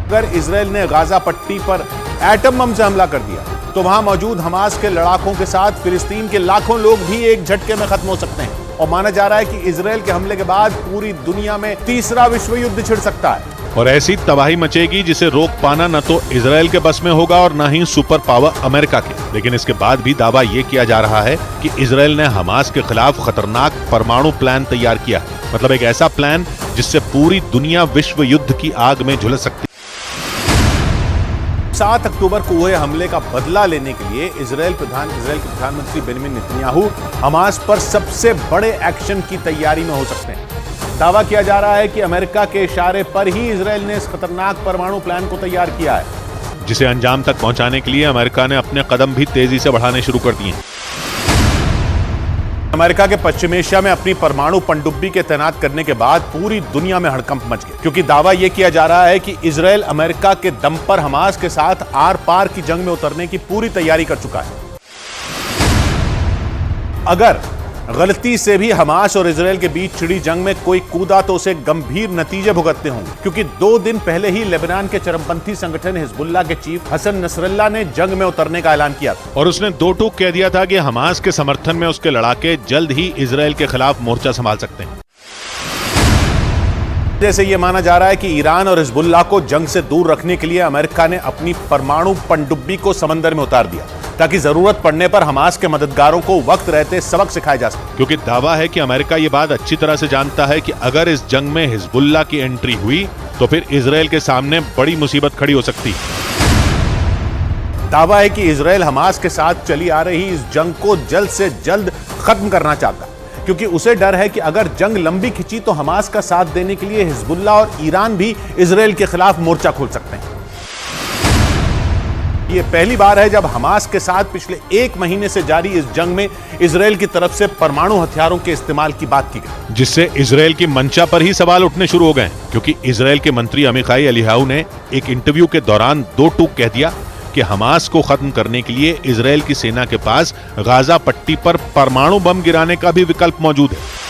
अगर इजराइल ने गाजा पट्टी पर एटम बम से हमला कर दिया तो वहां मौजूद हमास के लड़ाकों के साथ फिलिस्तीन के लाखों लोग भी एक झटके में खत्म हो सकते हैं। और माना जा रहा है कि इजराइल के हमले के बाद पूरी दुनिया में तीसरा विश्व युद्ध छिड़ सकता है और ऐसी तबाही मचेगी जिसे रोक पाना न तो इजराइल के बस में होगा और न ही सुपर पावर अमेरिका के। लेकिन इसके बाद भी दावा ये किया जा रहा है कि इजराइल ने हमास के खिलाफ खतरनाक परमाणु प्लान तैयार किया है। मतलब एक ऐसा प्लान जिससे पूरी दुनिया विश्व युद्ध की आग में झुलस सकती है। 7 अक्टूबर को हुए हमले का बदला लेने के लिए इजराइल के प्रधानमंत्री बेंजामिन नेतन्याहू हमास पर सबसे बड़े एक्शन की तैयारी में हो सकते हैं। दावा किया जा रहा है कि अमेरिका के इशारे पर ही इजराइल ने इस खतरनाक परमाणु प्लान को तैयार किया है, जिसे अंजाम तक पहुंचाने के लिए अमेरिका ने अपने कदम भी तेजी से बढ़ाने शुरू कर दिए हैं। अमेरिका के पश्चिम एशिया में अपनी परमाणु पनडुब्बी के तैनात करने के बाद पूरी दुनिया में हड़कंप मच गया, क्योंकि दावा यह किया जा रहा है कि इजराइल अमेरिका के दम पर हमास के साथ आर पार की जंग में उतरने की पूरी तैयारी कर चुका है। अगर गलती से भी हमास और इजराइल के बीच छिड़ी जंग में कोई कूदा तो उसे गंभीर नतीजे भुगतने होंगे, क्योंकि 2 दिन पहले ही लेबनान के चरमपंथी संगठन हिजबुल्लाह के चीफ हसन नसरल्लाह ने जंग में उतरने का ऐलान किया था और उसने 2 टूक कह दिया था कि हमास के समर्थन में उसके लड़ाके जल्द ही इजराइल के खिलाफ मोर्चा संभाल सकते हैं। जैसे यह माना जा रहा है कि ईरान और हिजबुल्लाह को जंग से दूर रखने के लिए अमेरिका ने अपनी परमाणु पनडुब्बी को समंदर में उतार दिया ताकि जरूरत पड़ने पर हमास के मददगारों को वक्त रहते सबक सिखाया जा सके। क्योंकि दावा है कि अमेरिका ये बात अच्छी तरह से जानता है कि अगर इस जंग में हिजबुल्लाह की एंट्री हुई तो फिर इजराइल के सामने बड़ी मुसीबत खड़ी हो सकती है। दावा है कि इजराइल हमास के साथ चली आ रही इस जंग को जल्द से जल्द खत्म करना चाहता है, क्योंकि उसे डर है कि अगर जंग लंबी खिंची तो हमास का साथ देने के लिए हिजबुल्लाह और ईरान भी इजराइल के खिलाफ मोर्चा खोल सकते हैं। ये पहली बार है जब हमास के साथ पिछले 1 महीने से जारी इस जंग में इजराइल की तरफ से परमाणु हथियारों के इस्तेमाल की बात की गई, जिससे इजराइल की मंशा पर ही सवाल उठने शुरू हो गए, क्योंकि इजराइल के मंत्री अमिखाई एलियाहू ने एक इंटरव्यू के दौरान 2 टूक कह दिया कि हमास को खत्म करने के लिए इजराइल की सेना के पास गाजा पट्टी पर परमाणु बम गिराने का भी विकल्प मौजूद है।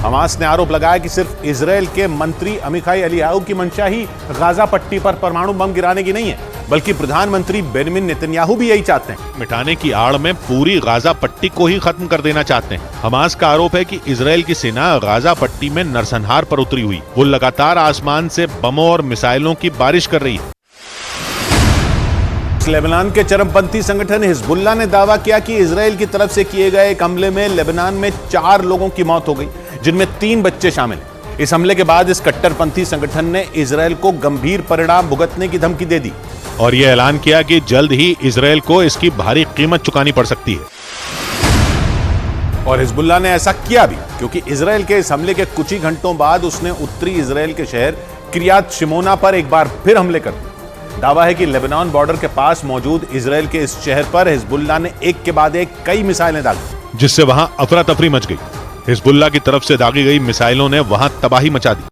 हमास ने आरोप लगाया कि सिर्फ इजराइल के मंत्री अमिखाई एलियाहू की मंशा ही गाजा पट्टी पर परमाणु बम गिराने की नहीं है, बल्कि प्रधानमंत्री बेंजामिन नेतन्याहू भी यही चाहते हैं। मिटाने की आड़ में पूरी गाजा पट्टी को ही खत्म कर देना चाहते हैं। हमास का आरोप है कि इजराइल की सेना गाजा पट्टी में नरसंहार पर उतरी हुई, वो लगातार आसमान से बमों और मिसाइलों की बारिश कर रही है। लेबनान के चरमपंथी संगठन हिजबुल्लाह ने दावा किया कि इजराइल की तरफ से किए गए एक हमले में लेबनान में 4 लोगों की मौत हो गई, जिनमें 3 बच्चे शामिल हैं। इस हमले के बाद इस कट्टरपंथी संगठन ने इजराइल को गंभीर परिणाम भुगतने की धमकी दे दी और यह ऐलान किया कि जल्द ही इजराइल को इसकी भारी कीमत चुकानी पड़ सकती है। और हिजबुल्लाह ने ऐसा किया भी, क्योंकि इजराइल के इस हमले के कुछ ही घंटों बाद उसने उत्तरी इजराइल के शहर किरियात शिमोना पर एक बार फिर हमले कर दिए। दावा है कि लेबनान बॉर्डर के पास मौजूद इजराइल के इस शहर पर हिजबुल्लाह ने एक के बाद एक कई मिसाइलें दागी, जिससे वहां अफरा तफरी मच गई। हिजबुल्लाह की तरफ से दागी गई मिसाइलों ने वहां तबाही मचा दी।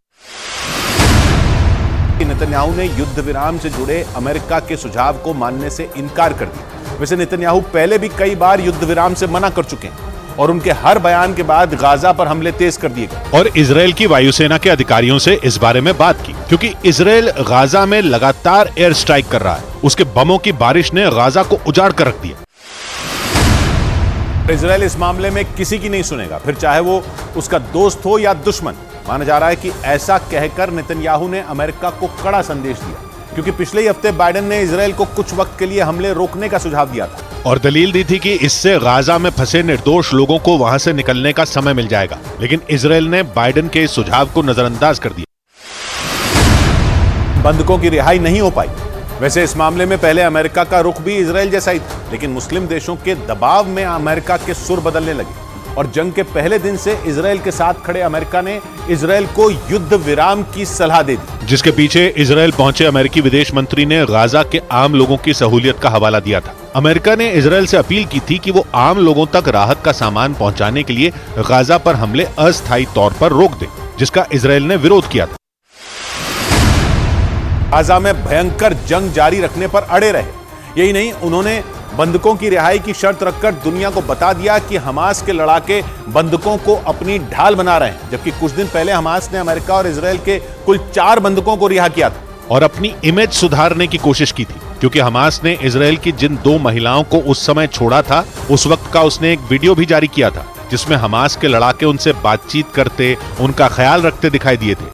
नेतन्याहू ने युद्ध विराम से जुड़े अमेरिका के सुझाव को मानने से इनकार कर दिया। वैसे नेतन्याहू पहले भी कई बार युद्ध विराम से मना कर चुके हैं और उनके हर बयान के बाद गाजा पर हमले तेज कर दिए गए और इजराइल की वायुसेना के अधिकारियों से इस बारे में बात की, क्योंकि इजराइल गाजा में लगातार एयर स्ट्राइक कर रहा है। उसके बमों की बारिश ने गाजा को उजाड़ कर रख दिया। इजराइल इस मामले में किसी की नहीं सुनेगा, फिर चाहे वो उसका दोस्त हो या दुश्मन। माना जा रहा है कि ऐसा कहकर नेतन्याहू ने अमेरिका को कड़ा संदेश दिया, क्योंकि पिछले ही हफ्ते बाइडेन ने इजराइल को कुछ वक्त के लिए हमले रोकने का सुझाव दिया था और दलील दी थी कि इससे गाजा में फंसे निर्दोष लोगों को वहां से निकलने का समय मिल जाएगा। लेकिन इजराइल ने बाइडेन के इस सुझाव को नजरअंदाज कर दिया। बंधकों की रिहाई नहीं हो पाई। वैसे इस मामले में पहले अमेरिका का रुख भी इजराइल जैसा ही था, लेकिन मुस्लिम देशों के दबाव में अमेरिका के सुर बदलने लगे और जंग के पहले दिन से इजराइल के साथ खड़े अमेरिका ने इजराइल को युद्ध विराम की सलाह दे दी, जिसके पीछे इजराइल पहुंचे अमेरिकी विदेश मंत्री ने गाजा के आम लोगों की सहूलियत का हवाला दिया था। अमेरिका ने इजराइल से अपील की थी कि वो आम लोगों तक राहत का सामान पहुंचाने के लिए गाजा पर हमले अस्थायी तौर पर रोक दे, जिसका इजराइल ने विरोध किया था। गाजा में भयंकर जंग जारी रखने पर अड़े रहे। यही नहीं, उन्होंने बंधकों की रिहाई की शर्त रखकर दुनिया को बता दिया कि हमास के लड़ाके बंधकों को अपनी ढाल बना रहे हैं, जबकि कुछ दिन पहले हमास ने अमेरिका और इजराइल के कुल 4 बंधकों को रिहा किया था। और अपनी इमेज सुधारने की कोशिश की थी, क्योंकि हमास ने इजराइल की जिन 2 महिलाओं को उस समय छोड़ा था, उस वक्त का उसने एक वीडियो भी जारी किया था जिसमें हमास के लड़ाके उनसे बातचीत करते, उनका ख्याल रखते दिखाई दिए थे।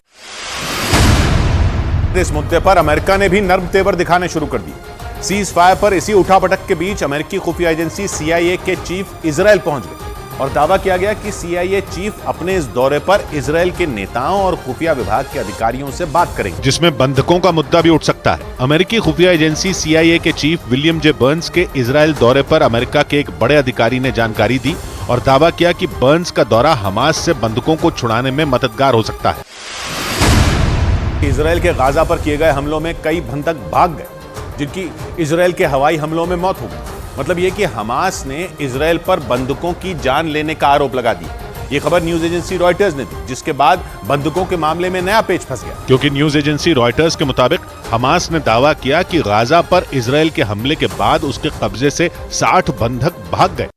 इस मुद्दे पर अमेरिका ने भी नर्म तेवर दिखाने शुरू कर दिए। सीज फायर पर इसी उठापटक के बीच अमेरिकी खुफिया एजेंसी CIA के चीफ इजराइल पहुंच गए और दावा किया गया कि CIA चीफ अपने इस दौरे पर इजराइल के नेताओं और खुफिया विभाग के अधिकारियों से बात करेंगे, जिसमें बंधकों का मुद्दा भी उठ सकता है। अमेरिकी खुफिया एजेंसी CIA के चीफ विलियम जे बर्न्स के इजराइल दौरे पर अमेरिका के एक बड़े अधिकारी ने जानकारी दी और दावा किया कि बर्न्स का दौरा हमास से बंधकों को छुड़ाने में मददगार हो सकता है। इजराइल के गाजा पर किए गए हमलों में कई बंधक भाग गए, जिनकी इजराइल के हवाई हमलों में मौत हो गई। मतलब यह कि हमास ने इजराइल पर बंधकों की जान लेने का आरोप लगा दिया। यह खबर न्यूज एजेंसी रॉयटर्स ने दी, जिसके बाद बंधकों के मामले में नया पेच फंस गया, क्योंकि न्यूज एजेंसी रॉयटर्स के मुताबिक हमास ने दावा किया कि गाजा पर इजराइल के हमले के बाद उसके कब्जे से 60 बंधक भाग गए।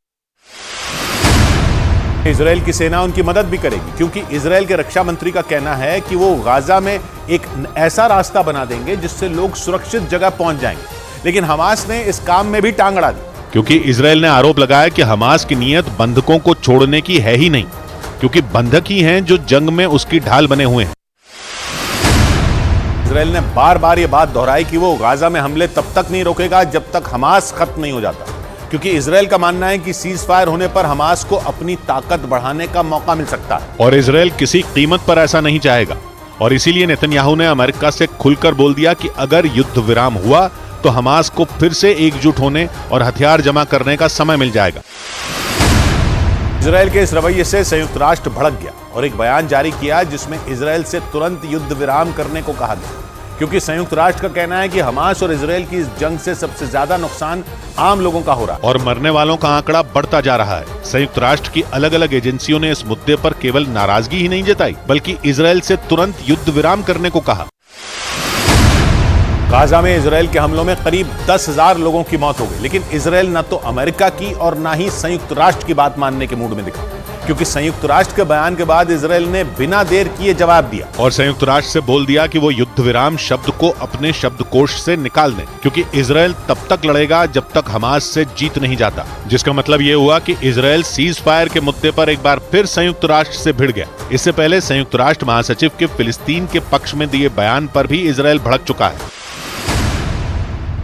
इजराइल की सेना उनकी मदद भी करेगी, क्योंकि इजराइल के रक्षा मंत्री का कहना है कि वो गाजा में एक ऐसा रास्ता बना देंगे जिससे लोग सुरक्षित जगह पहुंच जाएंगे। लेकिन हमास ने इस काम में भी टांग अड़ा दी, क्योंकि इजराइल ने आरोप लगाया कि हमास की नीयत बंधकों को छोड़ने की है ही नहीं, क्योंकि बंधक ही हैं जो जंग में उसकी ढाल बने हुए हैं। इजराइल ने बार बार ये बात दोहराई कि वो गाजा में हमले तब तक नहीं रोकेगा जब तक हमास खत्म नहीं हो जाता, क्योंकि इजराइल का मानना है कि सीज फायर होने पर हमास को अपनी ताकत बढ़ाने का मौका मिल सकता है और इजराइल किसी कीमत पर ऐसा नहीं चाहेगा। और इसीलिए नेतन्याहू ने अमेरिका से खुलकर बोल दिया कि अगर युद्ध विराम हुआ तो हमास को फिर से एकजुट होने और हथियार जमा करने का समय मिल जाएगा। इजराइल के इस रवैये से संयुक्त राष्ट्र भड़क गया और एक बयान जारी किया जिसमें इजराइल से तुरंत युद्ध विराम करने को कहा गया, क्योंकि संयुक्त राष्ट्र का कहना है कि हमास और इजराइल की इस जंग से सबसे ज्यादा नुकसान आम लोगों का हो रहा है और मरने वालों का आंकड़ा बढ़ता जा रहा है। संयुक्त राष्ट्र की अलग अलग एजेंसियों ने इस मुद्दे पर केवल नाराजगी ही नहीं जताई, बल्कि इजराइल से तुरंत युद्ध विराम करने को कहा। गाजा में इजराइल के हमलों में करीब 10,000 लोगों की मौत हो गई, लेकिन इजराइल न तो अमेरिका की और न ही संयुक्त राष्ट्र की बात मानने के मूड में दिखा, क्योंकि संयुक्त राष्ट्र के बयान के बाद इजराइल ने बिना देर किए जवाब दिया और संयुक्त राष्ट्र से बोल दिया कि वो युद्ध विराम शब्द को अपने शब्दकोश से निकाल दें, क्योंकि इजराइल तब तक लड़ेगा जब तक हमास से जीत नहीं जाता। जिसका मतलब ये हुआ कि इजराइल सीज फायर के मुद्दे पर एक बार फिर संयुक्त राष्ट्र से भिड़ गया। इससे पहले संयुक्त राष्ट्र महासचिव के फिलिस्तीन के पक्ष में दिए बयान पर भी इजराइल भड़क चुका है।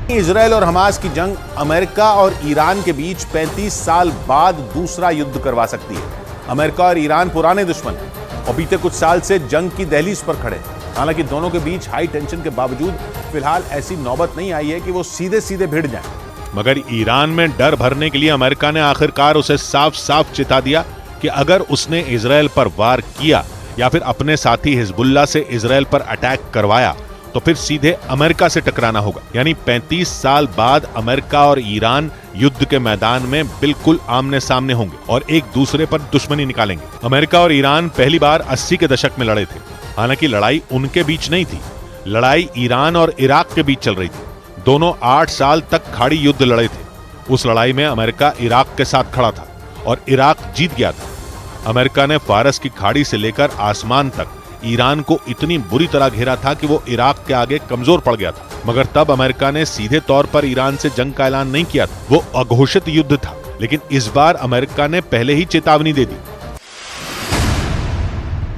इजराइल और हमास की जंग अमेरिका और ईरान के बीच 35 साल बाद दूसरा युद्ध करवा सकती है। अमेरिका और ईरान पुराने दुश्मन हैं और बीते कुछ साल से जंग की दहलीज पर खड़े हैं। हालांकि दोनों के बीच हाई टेंशन के बावजूद फिलहाल ऐसी नौबत नहीं आई है कि वो सीधे सीधे भिड़ जाएं। मगर ईरान में डर भरने के लिए अमेरिका ने आखिरकार उसे साफ साफ चिता दिया कि अगर उसने इजराइल पर वार किया या फिर अपने साथी हिजबुल्लाह से इजराइल पर अटैक करवाया तो फिर सीधे अमेरिका से टकराना होगा। यानी 35 साल बाद अमेरिका और ईरान युद्ध के मैदान में बिल्कुल आमने सामने होंगे और एक दूसरे पर दुश्मनी निकालेंगे। अमेरिका और ईरान पहली बार 80 के दशक में लड़े थे। हालांकि लड़ाई उनके बीच नहीं थी, लड़ाई ईरान और इराक के बीच चल रही थी। दोनों 8 साल तक खाड़ी युद्ध लड़े थे। उस लड़ाई में अमेरिका इराक के साथ खड़ा था और इराक जीत गया था। अमेरिका ने फारस की खाड़ी से लेकर आसमान तक ईरान को इतनी बुरी तरह घेरा था कि वो इराक के आगे कमजोर पड़ गया था। मगर तब अमेरिका ने सीधे तौर पर ईरान से जंग का ऐलान नहीं किया था, वो अघोषित युद्ध था। लेकिन इस बार अमेरिका ने पहले ही चेतावनी दे दी।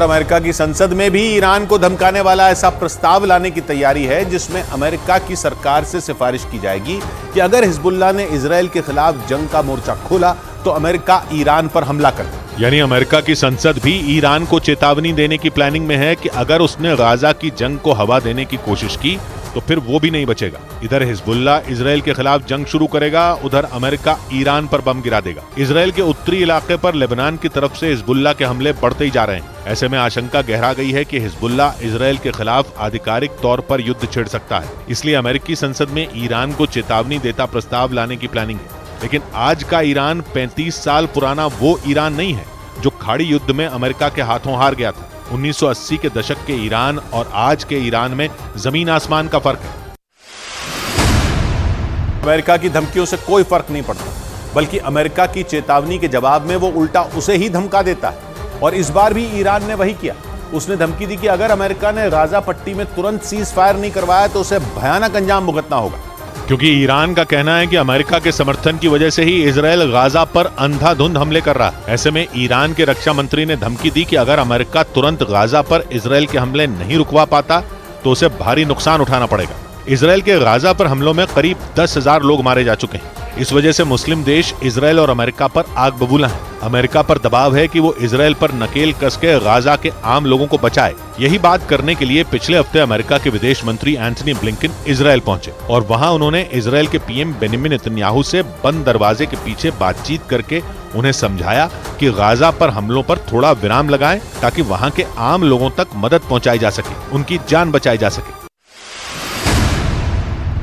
अमेरिका की संसद में भी ईरान को धमकाने वाला ऐसा प्रस्ताव लाने की तैयारी है जिसमें अमेरिका की सरकार से सिफारिश की जाएगी कि अगर हिजबुल्लाह ने इजराइल के खिलाफ जंग का मोर्चा खोला तो अमेरिका ईरान पर हमला कर दे। यानी अमेरिका की संसद भी ईरान को चेतावनी देने की प्लानिंग में है कि अगर उसने गाजा की जंग को हवा देने की कोशिश की तो फिर वो भी नहीं बचेगा। इधर हिजबुल्लाह इजराइल के खिलाफ जंग शुरू करेगा, उधर अमेरिका ईरान पर बम गिरा देगा। इजराइल के उत्तरी इलाके पर लेबनान की तरफ से हिजबुल्लाह के हमले बढ़ते ही जा रहे हैं। ऐसे में आशंका गहरा गई है कि हिजबुल्लाह इजराइल के खिलाफ आधिकारिक तौर पर युद्ध छेड़ सकता है। इसलिए अमेरिकी संसद में ईरान को चेतावनी देता प्रस्ताव लाने की प्लानिंग है। लेकिन आज का ईरान 35 साल पुराना वो ईरान नहीं है जो खाड़ी युद्ध में अमेरिका के हाथों हार गया था। 1980 के दशक के ईरान और आज के ईरान में जमीन आसमान का फर्क है। अमेरिका की धमकियों से कोई फर्क नहीं पड़ता, बल्कि अमेरिका की चेतावनी के जवाब में वो उल्टा उसे ही धमका देता है। और इस बार भी ईरान ने वही किया। उसने धमकी दी कि अगर अमेरिका ने गाजा पट्टी में तुरंत सीज फायर नहीं करवाया तो उसे भयानक अंजाम भुगतना होगा। क्योंकि ईरान का कहना है कि अमेरिका के समर्थन की वजह से ही इजरायल गाजा पर अंधाधुंध हमले कर रहा है। ऐसे में ईरान के रक्षा मंत्री ने धमकी दी कि अगर अमेरिका तुरंत गाजा पर इजरायल के हमले नहीं रुकवा पाता तो उसे भारी नुकसान उठाना पड़ेगा। इजरायल के गाजा पर हमलों में करीब 10,000 लोग मारे जा चुके हैं। इस वजह से मुस्लिम देश इजरायल और अमेरिका पर आग बबूला है। अमेरिका पर दबाव है कि वो इजरायल पर नकेल कस के गाजा के आम लोगों को बचाए। यही बात करने के लिए पिछले हफ्ते अमेरिका के विदेश मंत्री एंथनी ब्लिंकन इजरायल पहुंचे और वहां उन्होंने इजरायल के पीएम बेंजामिन नेतन्याहू से बंद दरवाजे के पीछे बातचीत करके उन्हें समझाया कि गाजा पर हमलों पर थोड़ा विराम लगाएं ताकि वहां के आम लोगों तक मदद पहुंचाई जा सके, उनकी जान बचाई जा सके।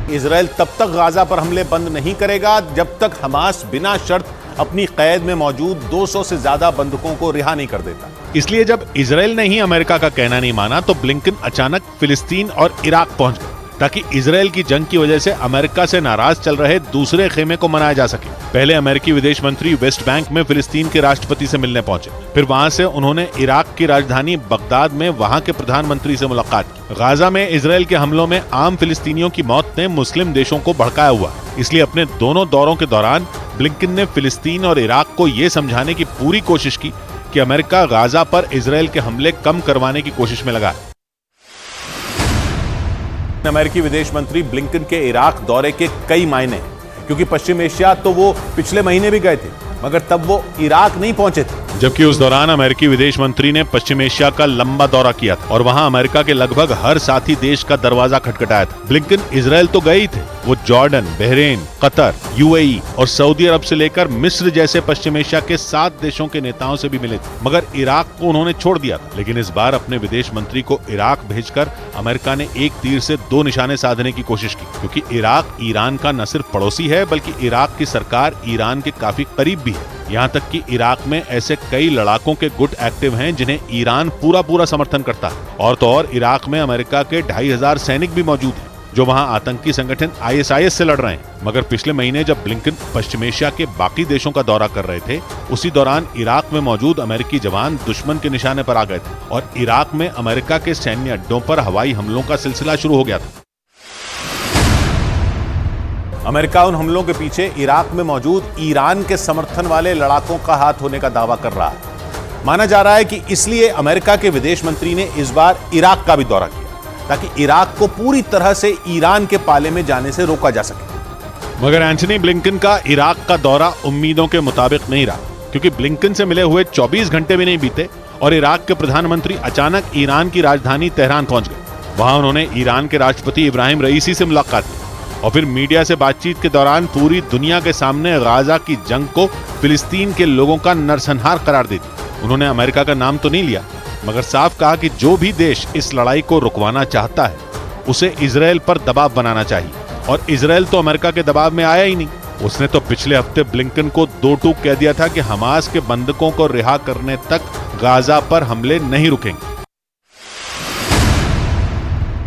इजरायल तब तक गाजा पर हमले बंद नहीं करेगा जब तक हमास बिना शर्त अपनी कैद में मौजूद 200 से ज्यादा बंधकों को रिहा नहीं कर देता। इसलिए जब इजरायल ने ही अमेरिका का कहना नहीं माना तो ब्लिंकन अचानक फिलिस्तीन और इराक पहुंच गए ताकि इजरायल की जंग की वजह से अमेरिका से नाराज चल रहे दूसरे खेमे को मनाया जा सके। पहले अमेरिकी विदेश मंत्री वेस्ट बैंक में फिलिस्तीन के राष्ट्रपति से मिलने पहुंचे, फिर वहां से उन्होंने इराक की राजधानी बगदाद में वहां के प्रधानमंत्री से मुलाकात की। गाजा में इजरायल के हमलों में आम फिलिस्तीनियों की मौत ने मुस्लिम देशों को भड़काया हुआ, इसलिए अपने दोनों दौरों के दौरान ब्लिंकन ने फिलिस्तीन और इराक को ये समझाने की पूरी कोशिश की कि अमेरिका गाजा पर इजरायल के हमले कम करवाने की कोशिश में लगा है। अमेरिकी विदेश मंत्री ब्लिंकन के इराक दौरे के कई मायने हैं, क्योंकि पश्चिम एशिया तो वो पिछले महीने भी गए थे, मगर तब वो इराक नहीं पहुंचे थे। जबकि उस दौरान अमेरिकी विदेश मंत्री ने पश्चिम एशिया का लंबा दौरा किया था और वहां अमेरिका के लगभग हर साथी देश का दरवाजा खटखटाया था। ब्लिंकन इजरायल तो गए ही थे, वो जॉर्डन, बहरीन, कतर, यूएई और सऊदी अरब से लेकर मिस्र जैसे पश्चिम एशिया के 7 देशों के नेताओं से भी मिले थे, मगर इराक को उन्होंने छोड़ दिया था। लेकिन इस बार अपने विदेश मंत्री को इराक भेजकर अमेरिका ने एक तीर से 2 निशाने साधने की कोशिश की, क्योंकि इराक ईरान का न सिर्फ पड़ोसी है बल्कि इराक की सरकार ईरान के काफी करीब भी है। यहाँ तक कि इराक में ऐसे कई लड़ाकों के गुट एक्टिव हैं जिन्हें ईरान पूरा समर्थन करता है। और तो और इराक में अमेरिका के 2,500 सैनिक भी मौजूद हैं जो वहां आतंकी संगठन ISIS से लड़ रहे हैं। मगर पिछले महीने जब ब्लिंकन पश्चिम एशिया के बाकी देशों का दौरा कर रहे थे, उसी दौरान इराक में मौजूद अमेरिकी जवान दुश्मन के निशाने पर आ गए थे और इराक में अमेरिका के सैन्य अड्डों पर हवाई हमलों का सिलसिला शुरू हो गया था। अमेरिका उन हमलों के पीछे इराक में मौजूद ईरान के समर्थन वाले लड़ाकों का हाथ होने का दावा कर रहा है। माना जा रहा है कि इसलिए अमेरिका के विदेश मंत्री ने इस बार इराक का भी दौरा किया ताकि इराक को पूरी तरह से ईरान के पाले में जाने से रोका जा सके। मगर एंथनी ब्लिंकन का इराक का दौरा उम्मीदों के मुताबिक नहीं रहा, क्योंकि ब्लिंकन से मिले हुए 24 घंटे भी नहीं बीते और इराक के प्रधानमंत्री अचानक ईरान की राजधानी तेहरान पहुंच गए। वहां उन्होंने ईरान के राष्ट्रपति इब्राहिम रईसी से मुलाकात की और फिर मीडिया से बातचीत के दौरान पूरी दुनिया के सामने गाजा की जंग को फिलिस्तीन के लोगों का नरसंहार करार दे दी। उन्होंने अमेरिका का नाम तो नहीं लिया, मगर साफ कहा कि जो भी देश इस लड़ाई को रुकवाना चाहता है उसे इजरायल पर दबाव बनाना चाहिए, और इजरायल तो अमेरिका के दबाव में आया ही नहीं। उसने तो पिछले हफ्ते ब्लिंकन को 2 टूक कह दिया था कि हमास के बंधकों को रिहा करने तक गाजा पर हमले नहीं रुकेंगे।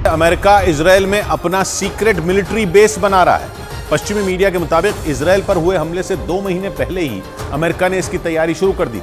अमेरिका इजरायल में अपना सीक्रेट मिलिट्री बेस बना रहा है। पश्चिमी मीडिया के मुताबिक इजरायल पर हुए हमले से 2 महीने पहले ही अमेरिका ने इसकी तैयारी शुरू कर दी,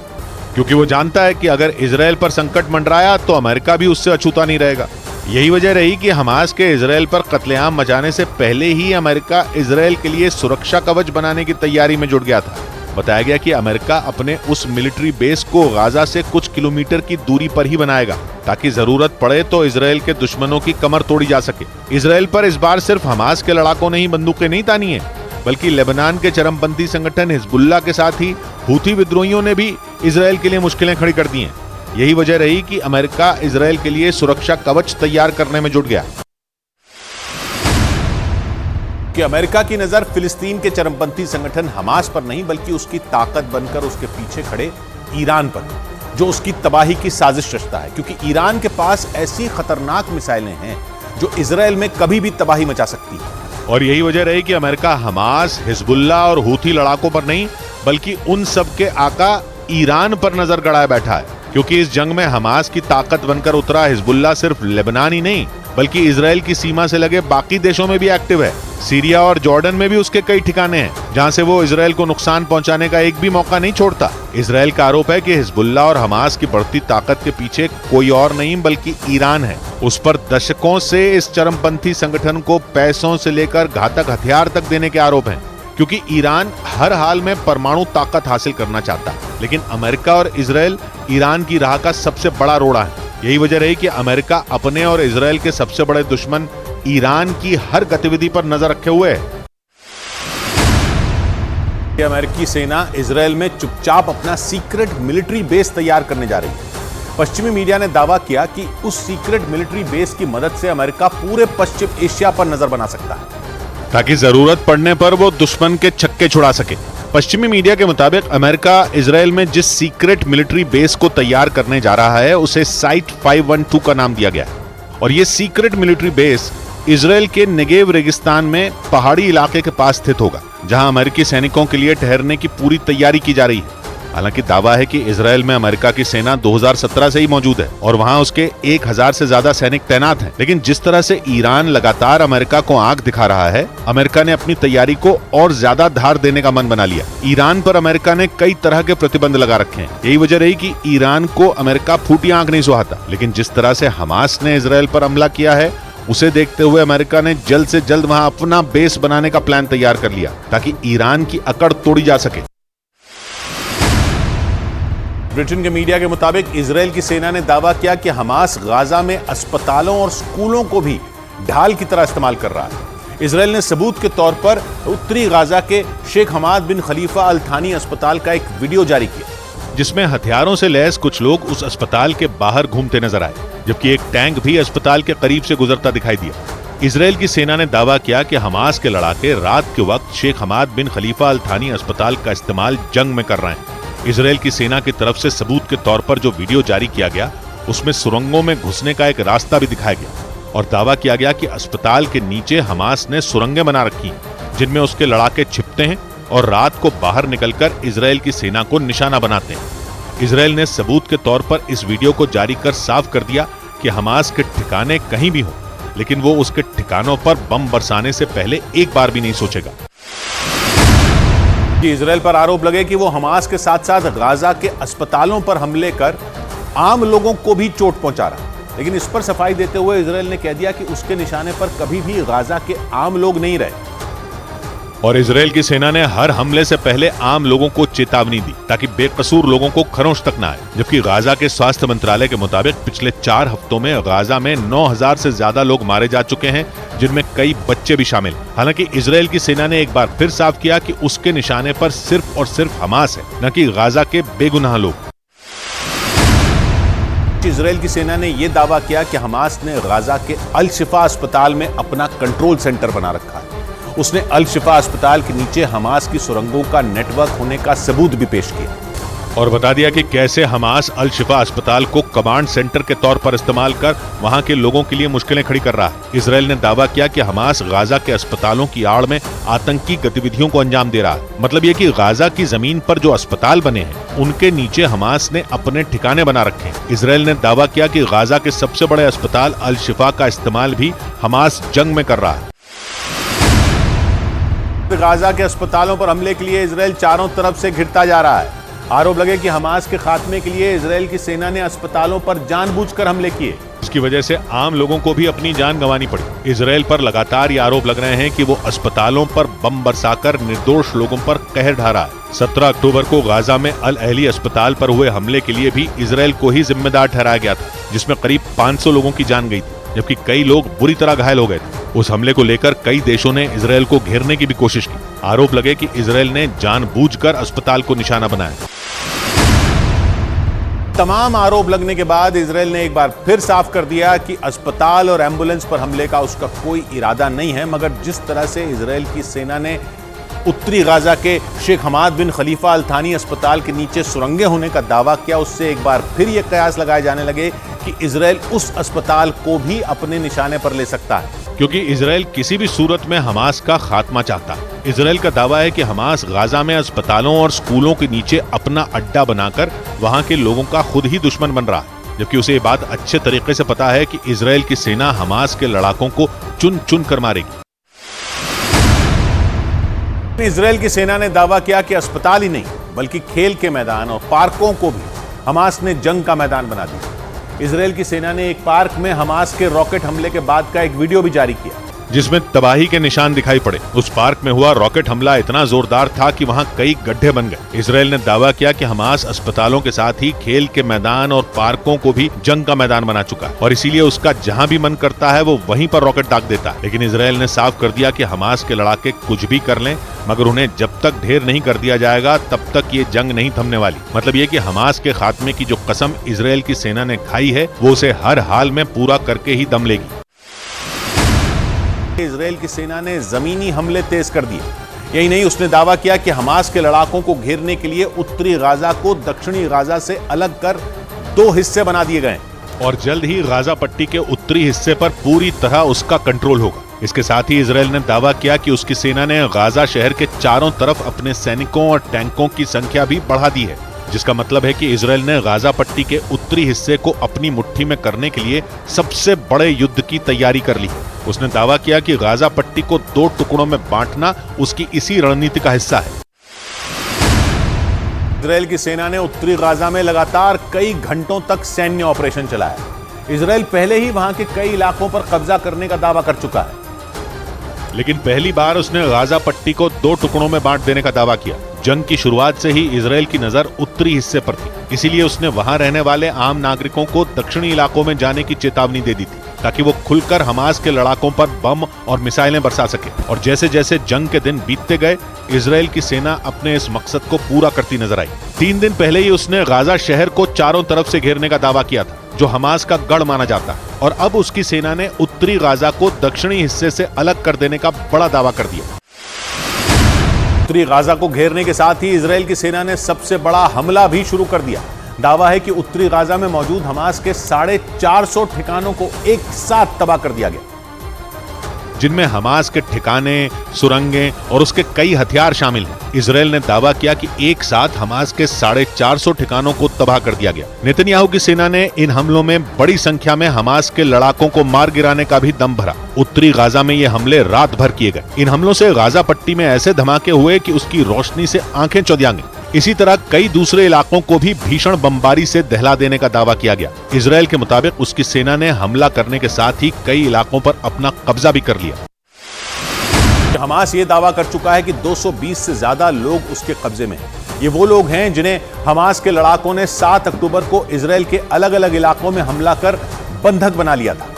क्योंकि वो जानता है कि अगर इजरायल पर संकट मंडराया तो अमेरिका भी उससे अछूता नहीं रहेगा। यही वजह रही कि हमास के इजरायल पर कत्लेआम मचाने से पहले ही अमेरिका इजरायल के लिए सुरक्षा कवच बनाने की तैयारी में जुट गया था। बताया गया कि अमेरिका अपने उस मिलिट्री बेस को गाजा से कुछ किलोमीटर की दूरी पर ही बनाएगा ताकि जरूरत पड़े तो इजरायल के दुश्मनों की कमर तोड़ी जा सके। इजरायल पर इस बार सिर्फ हमास के लड़ाकों ने ही बंदूकें नहीं तानी है, बल्कि लेबनान के चरमपंथी संगठन हिजबुल्लाह के साथ ही हूथी विद्रोहियों ने भी इजरायल के लिए मुश्किलें खड़ी कर दी हैं। यही वजह रही कि अमेरिका इजरायल के लिए सुरक्षा कवच तैयार करने में जुट गया। कि अमेरिका की नजर फिलिस्तीन के चरमपंथी संगठन हमास पर नहीं बल्कि उसकी ताकत बनकर उसके पीछे खड़े ईरान पर, जो उसकी तबाही की साजिश रचता है, क्योंकि ईरान के पास ऐसी खतरनाक मिसाइलें हैं जो इजरायल में कभी भी तबाही मचा सकती है। और यही वजह रही कि अमेरिका हमास, हिजबुल्लाह और हूथी लड़ाकों पर नहीं बल्कि उन सब के आका ईरान पर नजर गड़ाए बैठा है, क्योंकि इस जंग में हमास की ताकत बनकर उतरा हिजबुल्लाह सिर्फ लेबनान ही नहीं बल्कि इजरायल की सीमा से लगे बाकी देशों में भी एक्टिव है। सीरिया और जॉर्डन में भी उसके कई ठिकाने हैं जहां से वो इजराइल को नुकसान पहुंचाने का एक भी मौका नहीं छोड़ता। इजराइल का आरोप है कि हिजबुल्लाह और हमास की बढ़ती ताकत के पीछे कोई और नहीं बल्कि ईरान है। उस पर दशकों से इस चरमपंथी संगठन को पैसों से लेकर घातक हथियार तक देने के आरोप हैं, क्योंकि ईरान हर हाल में परमाणु ताकत हासिल करना चाहता है। लेकिन अमेरिका और इजराइल ईरान की राह का सबसे बड़ा रोड़ा है। यही वजह रही कि अमेरिका अपने और इजराइल के सबसे बड़े दुश्मन ईरान की हर गतिविधि पर नजर रखे हुए है। अमेरिकी सेना इजराइल में चुपचाप अपना सीक्रेट मिलिट्री बेस तैयार करने जा रही है। पश्चिमी मीडिया ने दावा किया कि उस सीक्रेट मिलिट्री बेस की मदद से अमेरिका पूरे पश्चिम एशिया पर नजर बना सकता है, ताकि जरूरत पड़ने पर वो दुश्मन के छक्के छुड़ा सके। पश्चिमी मीडिया के मुताबिक अमेरिका इजराइल में जिस सीक्रेट मिलिट्री बेस को तैयार करने जा रहा है उसे साइट 512 का नाम दिया गया है। और ये सीक्रेट मिलिट्री बेस इजराइल के नेगेव रेगिस्तान में पहाड़ी इलाके के पास स्थित होगा, जहां अमेरिकी सैनिकों के लिए ठहरने की पूरी तैयारी की जा रही है। हालांकि दावा है कि इजराइल में अमेरिका की सेना 2017 से ही मौजूद है और वहां उसके 1000 से ज्यादा सैनिक तैनात हैं। लेकिन जिस तरह से ईरान लगातार अमेरिका को आंख दिखा रहा है, अमेरिका ने अपनी तैयारी को और ज्यादा धार देने का मन बना लिया। ईरान पर अमेरिका ने कई तरह के प्रतिबंध लगा रखे हैं। यही वजह रही कि ईरान को अमेरिका फूटी आंख नहीं सुहाता। लेकिन जिस तरह से हमास ने इजराइल पर हमला किया है, उसे देखते हुए अमेरिका ने जल्द से जल्द वहां अपना बेस बनाने का प्लान तैयार कर लिया, ताकि ईरान की अकड़ तोड़ी जा सके। ब्रिटेन के मीडिया के मुताबिक इजराइल की सेना ने दावा किया कि हमास गाजा में अस्पतालों और स्कूलों को भी ढाल की तरह इस्तेमाल कर रहा है। इजराइल ने सबूत के तौर पर उत्तरी गाजा के शेख हमाद बिन खलीफा अल थानी अस्पताल का एक वीडियो जारी किया, जिसमें हथियारों से लैस कुछ लोग उस अस्पताल के बाहर घूमते नजर आए, जबकि एक टैंक भी अस्पताल के करीब से गुजरता दिखाई दिया। इजराइल की सेना ने दावा किया कि हमास के लड़ाके रात के वक्त शेख हमाद बिन खलीफा अल थानी अस्पताल का इस्तेमाल जंग में कर रहे हैं। इजराइल की सेना की तरफ से सबूत के तौर पर जो वीडियो जारी किया गया, उसमें सुरंगों में घुसने का एक रास्ता भी दिखाया गया और दावा किया गया कि अस्पताल के नीचे हमास ने सुरंगें बना रखी, जिनमें उसके लड़ाके छिपते हैं और रात को बाहर निकलकर इजराइल की सेना को निशाना बनाते हैं। इजराइल ने सबूत के तौर पर इस वीडियो को जारी कर साफ कर दिया कि हमास के ठिकाने कहीं भी हो, लेकिन वो उसके ठिकानों पर बम बरसाने से पहले एक बार भी नहीं सोचेगा। कि इजराइल पर आरोप लगे कि वो हमास के साथ साथ गाजा के अस्पतालों पर हमले कर आम लोगों को भी चोट पहुंचा रहा है। लेकिन इस पर सफाई देते हुए इजराइल ने कह दिया कि उसके निशाने पर कभी भी गाजा के आम लोग नहीं रहे। और इजराइल की सेना ने हर हमले से पहले आम लोगों को चेतावनी दी, ताकि बेकसूर लोगों को खरोंच तक न आए। जबकि गाजा के स्वास्थ्य मंत्रालय के मुताबिक पिछले 4 हफ्तों में गाजा में 9000 से ज्यादा लोग मारे जा चुके हैं, जिनमें कई बच्चे भी शामिल। हालांकि इजराइल की सेना ने एक बार फिर साफ किया कि उसके निशाने पर सिर्फ और सिर्फ हमास है, न कि गाजा के बेगुनाह लोग। इजराइल की सेना ने यह दावा किया कि हमास ने गाजा के अल शिफा अस्पताल में अपना कंट्रोल सेंटर बना रखा है। उसने अल शिफा अस्पताल के नीचे हमास की सुरंगों का नेटवर्क होने का सबूत भी पेश किया और बता दिया कि कैसे हमास अल शिफा अस्पताल को कमांड सेंटर के तौर पर इस्तेमाल कर वहां के लोगों के लिए मुश्किलें खड़ी कर रहा है। इजराइल ने दावा किया कि हमास गाजा के अस्पतालों की आड़ में आतंकी गतिविधियों को अंजाम दे रहा है। मतलब ये कि गाजा की जमीन पर जो अस्पताल बने हैं, उनके नीचे हमास ने अपने ठिकाने बना रखे हैं। इजराइल ने दावा किया कि गाजा के सबसे बड़े अस्पताल अल शिफा का इस्तेमाल भी हमास जंग में कर रहा है। गाजा के अस्पतालों पर हमले के लिए इजराइल चारों तरफ से घिरता जा रहा है। आरोप लगे कि हमास के खात्मे के लिए इजराइल की सेना ने अस्पतालों पर जानबूझकर हमले किए। इसकी वजह से आम लोगों को भी अपनी जान गंवानी पड़ी। इजराइल पर लगातार ये आरोप लग रहे हैं कि वो अस्पतालों पर बम बरसाकर निर्दोष लोगों पर कहर ढा रहा है। 17 अक्टूबर को गाजा में अल अहली अस्पताल पर हुए हमले के लिए भी इजराइल को ही जिम्मेदार ठहराया गया था, जिसमें करीब 500 लोगों की जान गई थी, जबकि कई लोग बुरी तरह घायल हो गए थे। उस हमले को लेकर कई देशों ने इजराइल को घेरने की भी कोशिश की। आरोप लगे कि इजराइल ने जानबूझकर अस्पताल को निशाना बनाया। तमाम आरोप लगने के बाद इजराइल ने एक बार फिर साफ कर दिया कि अस्पताल और एम्बुलेंस पर हमले का उसका कोई इरादा नहीं है। मगर जिस तरह से इजराइल की सेना ने उत्तरी गाजा के शेख हमाद बिन खलीफा अल थानी अस्पताल के नीचे सुरंगें होने का दावा किया, उससे एक बार फिर यह कयास लगाए जाने लगे कि इजराइल उस अस्पताल को भी अपने निशाने पर ले सकता है, क्योंकि इजराइल किसी भी सूरत में हमास का खात्मा चाहता है। इजराइल का दावा है कि हमास गाजा में अस्पतालों और स्कूलों के नीचे अपना अड्डा बनाकर वहां के लोगों का खुद ही दुश्मन बन रहा है, जबकि उसे ये बात अच्छे तरीके से पता है कि इजराइल की सेना हमास के लड़ाकों को चुन चुन कर मारेगी। इजरायल की सेना ने दावा किया कि अस्पताल ही नहीं बल्कि खेल के मैदान और पार्कों को भी हमास ने जंग का मैदान बना दिया। इजरायल की सेना ने एक पार्क में हमास के रॉकेट हमले के बाद का एक वीडियो भी जारी किया जिसमें तबाही के निशान दिखाई पड़े। उस पार्क में हुआ रॉकेट हमला इतना जोरदार था कि वहां कई गड्ढे बन गए। इजरायल ने दावा किया कि हमास अस्पतालों के साथ ही खेल के मैदान और पार्कों को भी जंग का मैदान बना चुका है और इसीलिए उसका जहां भी मन करता है वो वहीं पर रॉकेट दाग देता है। लेकिन इजरायल ने साफ कर दिया कि हमास के लड़ाके कुछ भी कर लें मगर उन्हें जब तक ढेर नहीं कर दिया जाएगा तब तक ये जंग नहीं थमने वाली। मतलब ये कि हमास के खात्मे की जो कसम इजरायल की सेना ने खाई है वो उसे हर हाल में पूरा करके ही दम लेगी। इजरायल की सेना ने जमीनी हमले तेज कर दिए। यही नहीं, उसने दावा किया कि हमास के लड़ाकों को घेरने के लिए उत्तरी गाजा को दक्षिणी गाजा से अलग कर 2 हिस्से बना दिए गए और जल्द ही गाजा पट्टी के उत्तरी हिस्से पर पूरी तरह उसका कंट्रोल होगा। इसके साथ ही इजरायल ने दावा किया कि उसकी सेना ने गाजा शहर के चारों तरफ अपने सैनिकों और टैंकों की संख्या भी बढ़ा दी है, जिसका मतलब है कि इजरायल ने गाजा पट्टी के उत्तरी हिस्से को अपनी मुट्ठी में करने के लिए सबसे बड़े युद्ध की तैयारी कर ली है। उसने दावा किया कि गाजा पट्टी को 2 टुकड़ों में बांटना उसकी इसी रणनीति का हिस्सा है। इजरायल की सेना ने उत्तरी गाजा में लगातार कई घंटों तक सैन्य ऑपरेशन चलाया। इजरायल पहले ही वहां के कई इलाकों पर कब्जा करने का दावा कर चुका है, लेकिन पहली बार उसने गाजा पट्टी को 2 टुकड़ों में बांट देने का दावा किया। जंग की शुरुआत से ही इजरायल की नजर उत्तरी हिस्से पर थी, इसीलिए उसने वहां रहने वाले आम नागरिकों को दक्षिणी इलाकों में जाने की चेतावनी दे दी थी ताकि वो खुलकर हमास के लड़ाकों पर बम और मिसाइलें बरसा सके। और जैसे जैसे जंग के दिन बीतते गए इजरायल की सेना अपने इस मकसद को पूरा करती नजर आई। 3 दिन पहले ही उसने गाजा शहर को चारों तरफ से घेरने का दावा किया था जो हमास का गढ़ माना जाता है, और अब उसकी सेना ने उत्तरी गाजा को दक्षिणी हिस्से से अलग कर देने का बड़ा दावा कर दिया। उत्तरी गाजा को घेरने के साथ ही इजरायल की सेना ने सबसे बड़ा हमला भी शुरू कर दिया। दावा है कि उत्तरी गाजा में मौजूद हमास के 450 ठिकानों को एक साथ तबाह कर दिया गया, जिनमें हमास के ठिकाने, सुरंगें और उसके कई हथियार शामिल हैं। इजरायल ने दावा किया कि एक साथ हमास के 450 ठिकानों को तबाह कर दिया गया। नेतन्याहू की सेना ने इन हमलों में बड़ी संख्या में हमास के लड़ाकों को मार गिराने का भी दम भरा। उत्तरी गाजा में ये हमले रात भर किए गए। इन हमलों से गाजा पट्टी में ऐसे धमाके हुए कि उसकी रोशनी से आंखें चौंधिया गईं। इसी तरह कई दूसरे इलाकों को भी भीषण बमबारी से दहला देने का दावा किया गया। इजरायल के मुताबिक उसकी सेना ने हमला करने के साथ ही कई इलाकों पर अपना कब्जा भी कर लिया। हमास ये दावा कर चुका है कि 220 से ज्यादा लोग उसके कब्जे में हैं। ये वो लोग हैं जिन्हें हमास के लड़ाकों ने 7 अक्टूबर को इजरायल के अलग अलग इलाकों में हमला कर बंधक बना लिया था,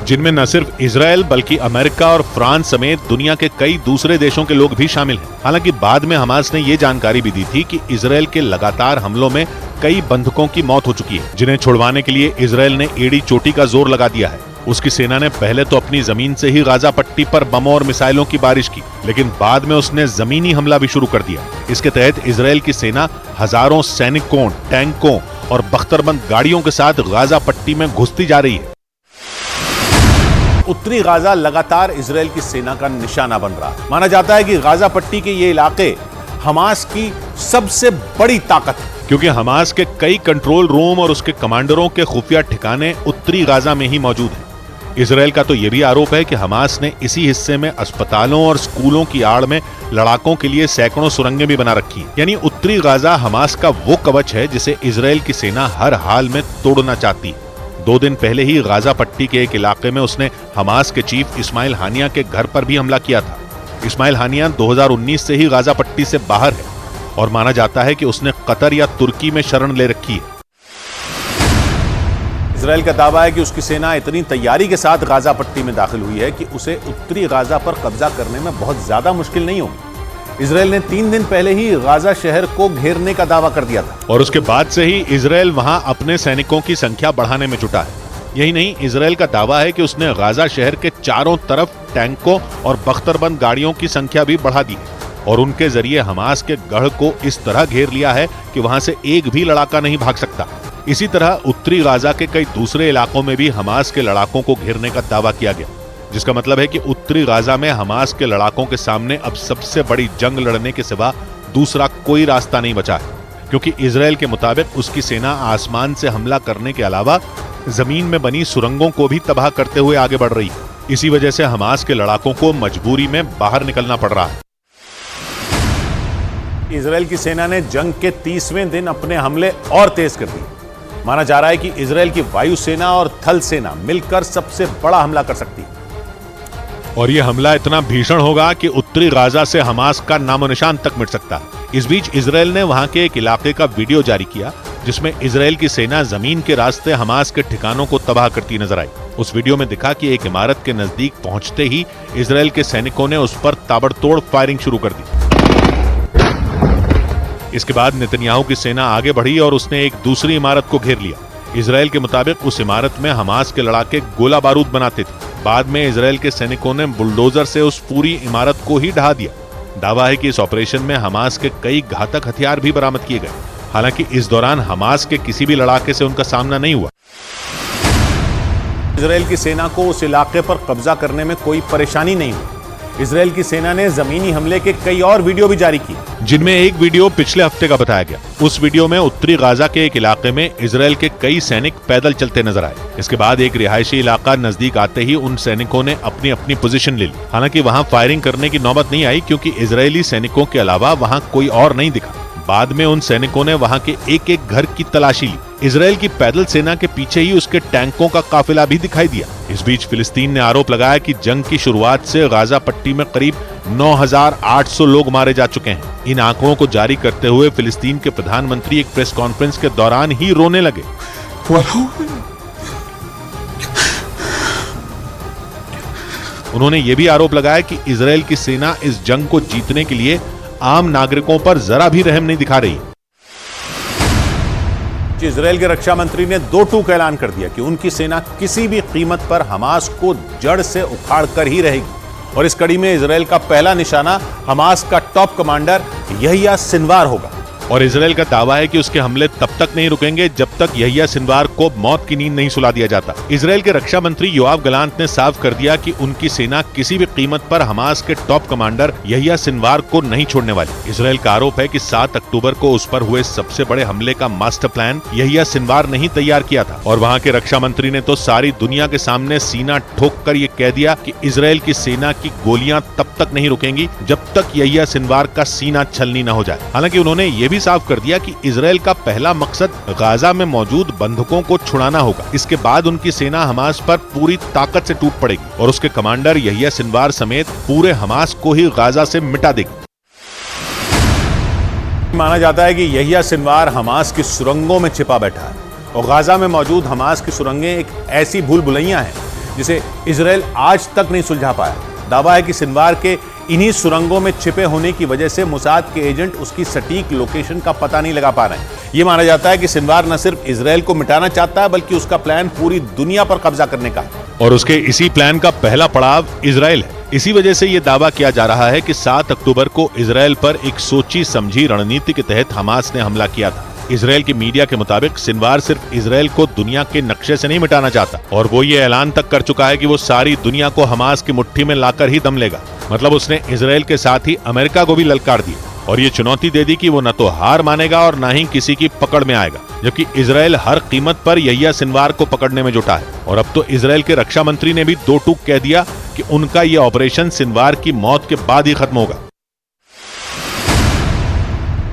जिनमें न सिर्फ इजरायल बल्कि अमेरिका और फ्रांस समेत दुनिया के कई दूसरे देशों के लोग भी शामिल हैं। हालांकि बाद में हमास ने ये जानकारी भी दी थी कि इजरायल के लगातार हमलों में कई बंधकों की मौत हो चुकी है, जिन्हें छुड़वाने के लिए इजरायल ने एड़ी चोटी का जोर लगा दिया है। उसकी सेना ने पहले तो अपनी जमीन से ही गाजा पट्टी पर बमों और मिसाइलों की बारिश की, लेकिन बाद में उसने जमीनी हमला भी शुरू कर दिया। इसके तहत इजरायल की सेना हजारों सैनिकों, टैंकों और बख्तरबंद गाड़ियों के साथ गाजा पट्टी में घुसती जा रही है। उत्तरी गाजा लगातार इजरायल की सेना का निशाना बन रहा है। माना जाता है कि गाजा पट्टी के ये इलाके हमास की सबसे बड़ी ताकत है, क्योंकि हमास के कई कंट्रोल रूम और उसके कमांडरों के खुफिया ठिकाने उत्तरी गाजा में ही मौजूद हैं। इजरायल का तो यह भी आरोप है कि हमास ने इसी हिस्से में अस्पतालों और स्कूलों की आड़ में लड़ाकों के लिए सैकड़ों सुरंगें भी बना रखी हैं। यानी उत्तरी गाजा हमास का वो कवच है जिसे इजरायल की सेना हर हाल में तोड़ना चाहती है। 2 दिन पहले ही गाजा पट्टी के एक इलाके में उसने हमास के चीफ इस्माइल हानिया के घर पर भी हमला किया था। इस्माइल हानिया 2019 से ही गाजा पट्टी से बाहर है और माना जाता है कि उसने कतर या तुर्की में शरण ले रखी है। इजरायल का दावा है कि उसकी सेना इतनी तैयारी के साथ गाजा पट्टी में दाखिल हुई है कि उसे उत्तरी गाजा पर कब्जा करने में बहुत ज्यादा मुश्किल नहीं होगी। इजरायल ने 3 दिन पहले ही गाजा शहर को घेरने का दावा कर दिया था और उसके बाद से ही इजरायल वहां अपने सैनिकों की संख्या बढ़ाने में जुटा है। यही नहीं, इजरायल का दावा है कि उसने गाजा शहर के चारों तरफ टैंकों और बख्तरबंद गाड़ियों की संख्या भी बढ़ा दी है और उनके जरिए हमास के गढ़ को इस तरह घेर लिया है कि वहां से एक भी लड़ाका नहीं भाग सकता। इसी तरह उत्तरी गाजा के कई दूसरे इलाकों में भी हमास के लड़ाकों को घेरने का दावा किया गया, जिसका मतलब है कि उत्तरी गाजा में हमास के लड़ाकों के सामने अब सबसे बड़ी जंग लड़ने के सिवा दूसरा कोई रास्ता नहीं बचा है, क्योंकि इजरायल के मुताबिक उसकी सेना आसमान से हमला करने के अलावा जमीन में बनी सुरंगों को भी तबाह करते हुए आगे बढ़ रही है। इसी वजह से हमास के लड़ाकों को मजबूरी में बाहर निकलना पड़ रहा है। इजरायल की सेना ने जंग के 30वें दिन अपने हमले और तेज कर दिए। माना जा रहा है कि इजरायल की वायुसेना और थल सेना मिलकर सबसे बड़ा हमला कर सकती है। और यह हमला इतना भीषण होगा कि उत्तरी गाजा से हमास का नामो निशान तक मिट सकता है। इस बीच इजरायल ने वहां के एक इलाके का वीडियो जारी किया जिसमें इजरायल की सेना जमीन के रास्ते हमास के ठिकानों को तबाह करती नजर आई। उस वीडियो में दिखा कि एक इमारत के नजदीक पहुंचते ही इजरायल के सैनिकों ने उस पर ताबड़तोड़ फायरिंग शुरू कर दी। इसके बाद नेतन्याहू की सेना आगे बढ़ी और उसने एक दूसरी इमारत को घेर लिया। इजरायल के मुताबिक उस इमारत में हमास के लड़ाके गोला बारूद बनाते थे। बाद में इजरायल के सैनिकों ने बुलडोजर से उस पूरी इमारत को ही ढहा दिया। दावा है कि इस ऑपरेशन में हमास के कई घातक हथियार भी बरामद किए गए। हालांकि इस दौरान हमास के किसी भी लड़ाके से उनका सामना नहीं हुआ। इजरायल की सेना को उस इलाके पर कब्जा करने में कोई परेशानी नहीं हुई। इजरायल की सेना ने जमीनी हमले के कई और वीडियो भी जारी किए, जिनमें एक वीडियो पिछले हफ्ते का बताया गया। उस वीडियो में उत्तरी गाजा के एक इलाके में इजरायल के कई सैनिक पैदल चलते नजर आए। इसके बाद एक रिहायशी इलाका नजदीक आते ही उन सैनिकों ने अपनी अपनी पोजीशन ले ली। हालांकि वहां फायरिंग करने की नौबत नहीं आई क्योंकि इजरायली सैनिकों के अलावा वहां कोई और नहीं दिखा। बाद में उन सैनिकों ने वहां के एक एक घर की तलाशी ली। इजरायल की पैदल सेना के पीछे ही उसके टैंकों का काफिला भी दिखाई दिया। इस बीच फिलिस्तीन ने आरोप लगाया कि जंग की शुरुआत से गाजा पट्टी में करीब 9,800 लोग मारे जा चुके हैं। इन आंकड़ों को जारी करते हुए फिलिस्तीन के प्रधानमंत्री एक प्रेस कॉन्फ्रेंस के दौरान ही रोने लगे। उन्होंने ये भी आरोप लगाया कि इजरायल की सेना इस जंग को जीतने के लिए आम नागरिकों पर जरा भी रहम नहीं दिखा रही। इजरायल के रक्षा मंत्री ने 2 टूक ऐलान कर दिया कि उनकी सेना किसी भी कीमत पर हमास को जड़ से उखाड़ कर ही रहेगी। और इस कड़ी में इजरायल का पहला निशाना हमास का टॉप कमांडर यहिया सिनवार होगा। और इजरायल का दावा है कि उसके हमले तब तक नहीं रुकेंगे जब तक यहिया सिनवार को मौत की नींद नहीं सुला दिया जाता। इजरायल के रक्षा मंत्री योआव गलांत ने साफ कर दिया कि उनकी सेना किसी भी कीमत पर हमास के टॉप कमांडर यहिया सिनवार को नहीं छोड़ने वाली। इजरायल का आरोप है कि 7 अक्टूबर को उस पर हुए सबसे बड़े हमले का मास्टर प्लान यहिया सिनवार ने ही तैयार किया था। और वहाँ के रक्षा मंत्री ने तो सारी दुनिया के सामने सीना ठोक कर ये कह दिया कि इजरायल की सेना की गोलियां तब तक नहीं रुकेंगी जब तक यहिया सिनवार का सीना छलनी न हो जाए। हालांकि उन्होंने ये भी साफ कर दिया कि इजरायल का पहला मकसद गाजा में मौजूद बंधकों को छुड़ाना होगा। इसके बाद उनकी सेना हमास पर पूरी ताकत से टूट पड़ेगी और उसके कमांडर यहिया सिनवार समेत पूरे हमास को ही गाजा से मिटा देगी। माना जाता है कि यहिया सिनवार हमास की सुरंगों में छिपा बैठा है और गाजा में मौजूद हमास की सुरंगें एक ऐसी भूल भुलैया हैं जिसे इजरायल आज तक नहीं सुलझा पाया। दावा है कि सिनवार के इन्हीं सुरंगों में छिपे होने की वजह से मोसाद के एजेंट उसकी सटीक लोकेशन का पता नहीं लगा पा रहे हैं। यह माना जाता है कि सिनवार न सिर्फ इजरायल को मिटाना चाहता है बल्कि उसका प्लान पूरी दुनिया पर कब्जा करने का है। और उसके इसी प्लान का पहला पड़ाव इजरायल है। इसी वजह से यह दावा किया जा रहा है कि 7 अक्टूबर को इजरायल पर एक सोची समझी रणनीति के तहत हमास ने हमला किया था। इजरायल की मीडिया के मुताबिक सिनवार सिर्फ इजरायल को दुनिया के नक्शे से नहीं मिटाना चाहता और वो ये ऐलान तक कर चुका है कि वो सारी दुनिया को हमास की मुट्ठी में लाकर ही दम लेगा। मतलब उसने इजरायल के साथ ही अमेरिका को भी ललकार दी और ये चुनौती दे दी कि वो न तो हार मानेगा और न ही किसी की पकड़ में आएगा, जबकि इजरायल हर कीमत पर यहिया सिनवार को पकड़ने में जुटा है। और अब तो इजरायल के रक्षा मंत्री ने भी 2 टूक कह दिया कि उनका ये ऑपरेशन सिनवार की मौत के बाद ही खत्म होगा।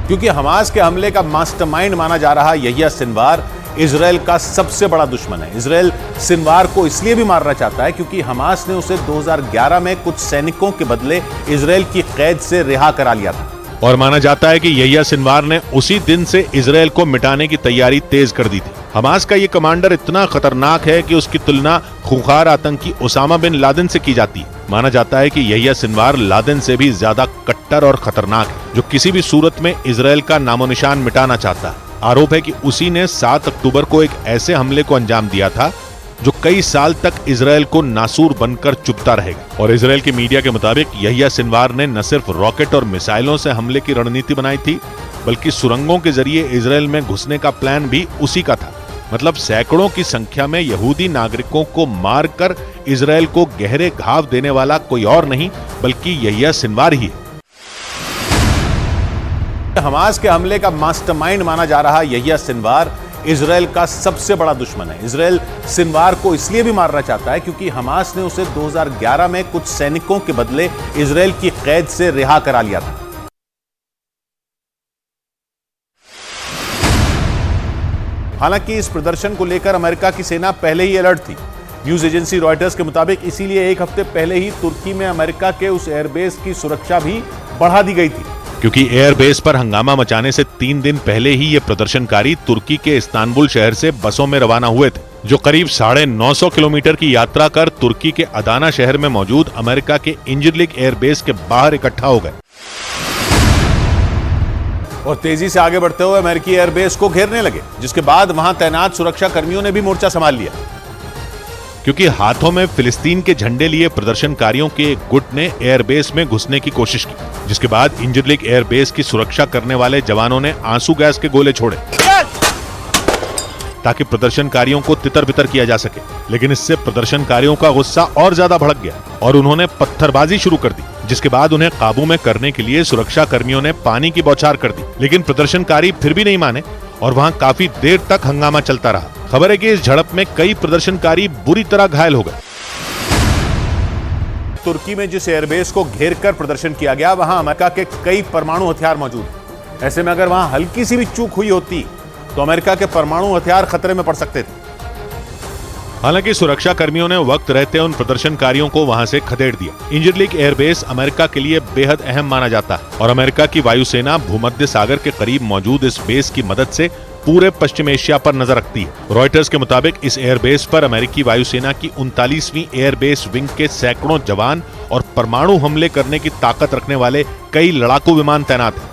क्योंकि हमास के हमले का मास्टरमाइंड माना जा रहा यहिया सिनवार इजरायल का सबसे बड़ा दुश्मन है। इजरायल सिनवार को इसलिए भी मारना चाहता है क्योंकि हमास ने उसे 2011 में कुछ सैनिकों के बदले इजरायल की कैद से रिहा करा लिया था। और माना जाता है कि यहिया सिनवार ने उसी दिन से इजरायल को मिटाने की तैयारी तेज कर दी थी। हमास का ये कमांडर इतना खतरनाक है कि उसकी तुलना खूंखार आतंकी ओसामा बिन लादेन से की जाती है। माना जाता है कि यहिया सिनवार लादेन से भी ज्यादा कट्टर और खतरनाक है, जो किसी भी सूरत में इजरायल का नामो निशान मिटाना चाहता है। आरोप है कि उसी ने 7 अक्टूबर को एक ऐसे हमले को अंजाम दिया था जो कई साल तक इजरायल को नासूर बनकर चुभता रहेगा। और इजरायल की मीडिया के मुताबिक यहिया सिनवार ने न सिर्फ रॉकेट और मिसाइलों से हमले की रणनीति बनाई थी बल्कि सुरंगों के जरिए इजरायल में घुसने का प्लान भी उसी का था। मतलब सैकड़ों की संख्या में यहूदी नागरिकों को मारकर इजरायल को गहरे घाव देने वाला कोई और नहीं बल्कि यहिया सिनवार ही है। हमास के हमले का मास्टरमाइंड माना जा रहा यहिया सिनवार इजरायल का सबसे बड़ा दुश्मन है। इजरायल सिनवार को इसलिए भी मारना चाहता है क्योंकि हमास ने उसे 2011 में कुछ सैनिकों के बदले इजरायल की कैद से रिहा करा लिया था। हालांकि इस प्रदर्शन को लेकर अमेरिका की सेना पहले ही अलर्ट थी। न्यूज एजेंसी रॉयटर्स के मुताबिक इसीलिए एक हफ्ते पहले ही तुर्की में अमेरिका के उस एयरबेस की सुरक्षा भी बढ़ा दी गई थी, क्योंकि एयरबेस पर हंगामा मचाने से 3 दिन पहले ही ये प्रदर्शनकारी तुर्की के इस्तांबुल शहर से बसों में रवाना हुए थे, जो करीब 950 किलोमीटर की यात्रा कर तुर्की के अदाना शहर में मौजूद अमेरिका के इंजिलिक एयरबेस के बाहर इकट्ठा हो गए और तेजी से आगे बढ़ते हुए अमेरिकी एयरबेस को घेरने लगे, जिसके बाद वहां तैनात सुरक्षा कर्मियों ने भी मोर्चा संभाल लिया। क्योंकि हाथों में फिलिस्तीन के झंडे लिए प्रदर्शनकारियों के एक गुट ने एयरबेस में घुसने की कोशिश की, जिसके बाद इंजिलिक एयरबेस की सुरक्षा करने वाले जवानों ने आंसू गैस के गोले छोड़े ताकि प्रदर्शनकारियों को तितर-बितर किया जा सके। लेकिन इससे प्रदर्शनकारियों का गुस्सा और ज्यादा भड़क गया और उन्होंने पत्थरबाजी शुरू कर दी, जिसके बाद उन्हें काबू में करने के लिए सुरक्षा कर्मियों ने पानी की बौछार कर दी। लेकिन प्रदर्शनकारी फिर भी नहीं माने और वहां काफी देर तक हंगामा चलता रहा। खबर है कि इस झड़प में कई प्रदर्शनकारी बुरी तरह घायल हो गए। तुर्की में जिस एयरबेस को घेरकर प्रदर्शन किया गया, वहां अमेरिका के कई परमाणु हथियार मौजूद हैं। ऐसे में अगर वहां हल्की सी भी चूक हुई होती तो अमेरिका के परमाणु हथियार खतरे में पड़ सकते थे। हालांकि सुरक्षा कर्मियों ने वक्त रहते उन प्रदर्शनकारियों को वहां से खदेड़ दिया। इंजिलिक एयरबेस अमेरिका के लिए बेहद अहम माना जाता है और अमेरिका की वायुसेना भूमध्य सागर के करीब मौजूद इस बेस की मदद से पूरे पश्चिम एशिया पर नजर रखती है। रॉयटर्स के मुताबिक इस एयरबेस पर अमेरिकी वायुसेना की 39वीं एयरबेस विंग के सैकड़ों जवान और परमाणु हमले करने की ताकत रखने वाले कई लड़ाकू विमान तैनात हैं।